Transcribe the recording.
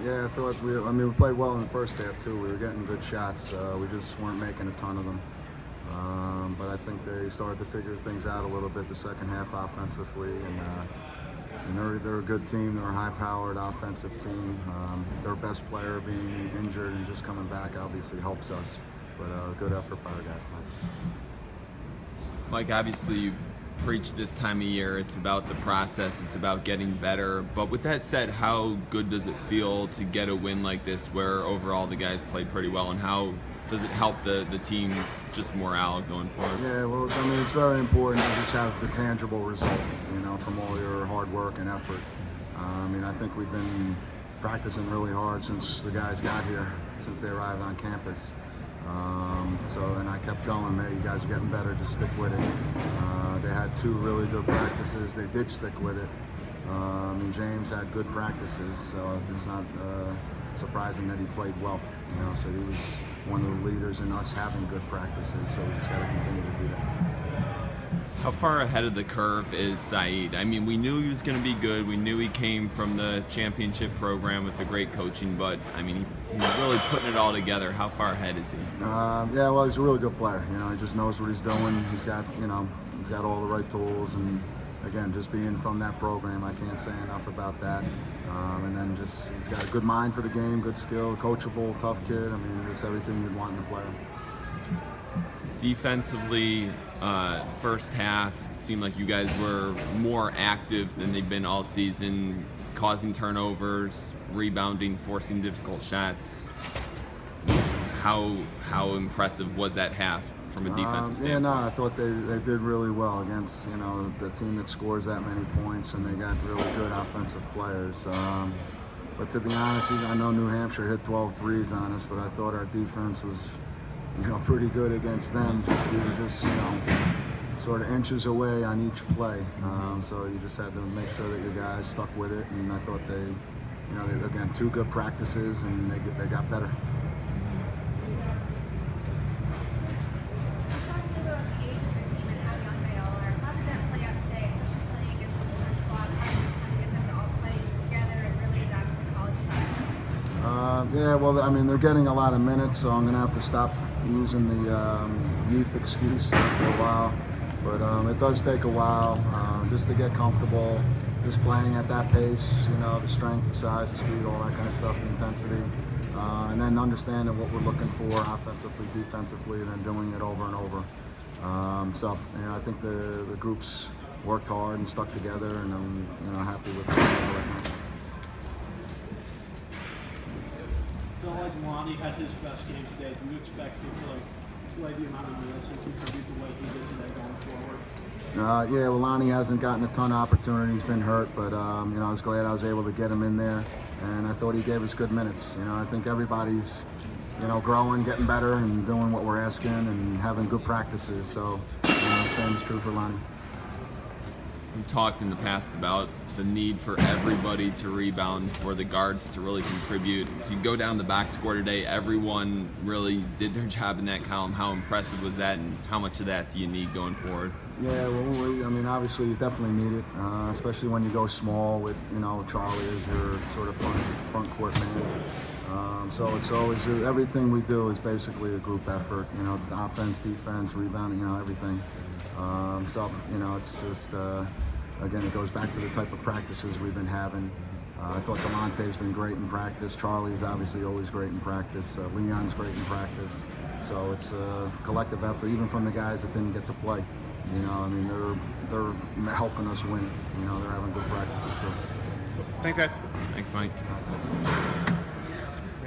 Yeah, I thought we played well in the first half too. We were getting good shots. We just weren't making a ton of them. But I think they started to figure things out a little bit the second half offensively, and they're a good team. They're a high-powered offensive team. Their best player being injured and just coming back obviously helps us. But good effort by our guys tonight. Mike, obviously you preach this time of year, it's about the process, it's about getting better. But with that said, how good does it feel to get a win like this where overall the guys played pretty well, and how does it help the team's just morale going forward? Yeah, well, I mean, it's very important to just have the tangible result, from all your hard work and effort. I think we've been practicing really hard since the guys got here, since they arrived on campus. And I kept telling them, hey, you guys are getting better, just stick with it. They had 2 really good practices. They did stick with it. James had good practices, so it's not surprising that he played well. So he was one of the leaders in us having good practices, so we just got to continue to do that. How far ahead of the curve is Saeed? We knew he was going to be good. We knew he came from the championship program with the great coaching, but he's really putting it all together. How far ahead is he? Yeah, well, he's a really good player. He just knows what he's doing. He's got all the right tools, and again, just being from that program, I can't say enough about that. And then he's got a good mind for the game, good skill, coachable, tough kid. Just everything you'd want in a player. Defensively, first half, it seemed like you guys were more active than they've been all season, causing turnovers, rebounding, forcing difficult shots. How impressive was that half from a defensive standpoint? Yeah, no, I thought they did really well against the team that scores that many points, and they got really good offensive players. But to be honest, I know New Hampshire hit 12 threes on us, but I thought our defense was pretty good against them. We were just sort of inches away on each play. So you just had to make sure that your guys stuck with it, and I thought they again, 2 good practices, and they got better. Yeah, well, they're getting a lot of minutes, so I'm going to have to stop using the youth excuse after a while. But it does take a while just to get comfortable, just playing at that pace, the strength, the size, the speed, all that kind of stuff, the intensity. And then understanding what we're looking for offensively, defensively, and then doing it over and over. I think the groups worked hard and stuck together, and I'm happy with it right now. I feel like Lonnie had his best game today. Do you expect him to play the amount of minutes and contribute the way he did today going forward? Yeah, well, Lonnie hasn't gotten a ton of opportunity. He's been hurt, but I was glad I was able to get him in there, and I thought he gave us good minutes. I think everybody's growing, getting better, and doing what we're asking, and having good practices. So, same is true for Lonnie. We've talked in the past about the need for everybody to rebound, for the guards to really contribute. If you go down the box score today, everyone really did their job in that column. How impressive was that, and how much of that do you need going forward? Yeah, well, obviously you definitely need it, especially when you go small with, Charlie as your sort of front court man. So it's always, everything we do is basically a group effort, offense, defense, rebounding, everything. It's just, again, it goes back to the type of practices we've been having. I thought Demonte's been great in practice. Charlie's obviously always great in practice. Leon's great in practice. So it's a collective effort, even from the guys that didn't get to play. They're helping us win. They're having good practices too. Thanks, guys. Thanks, Mike.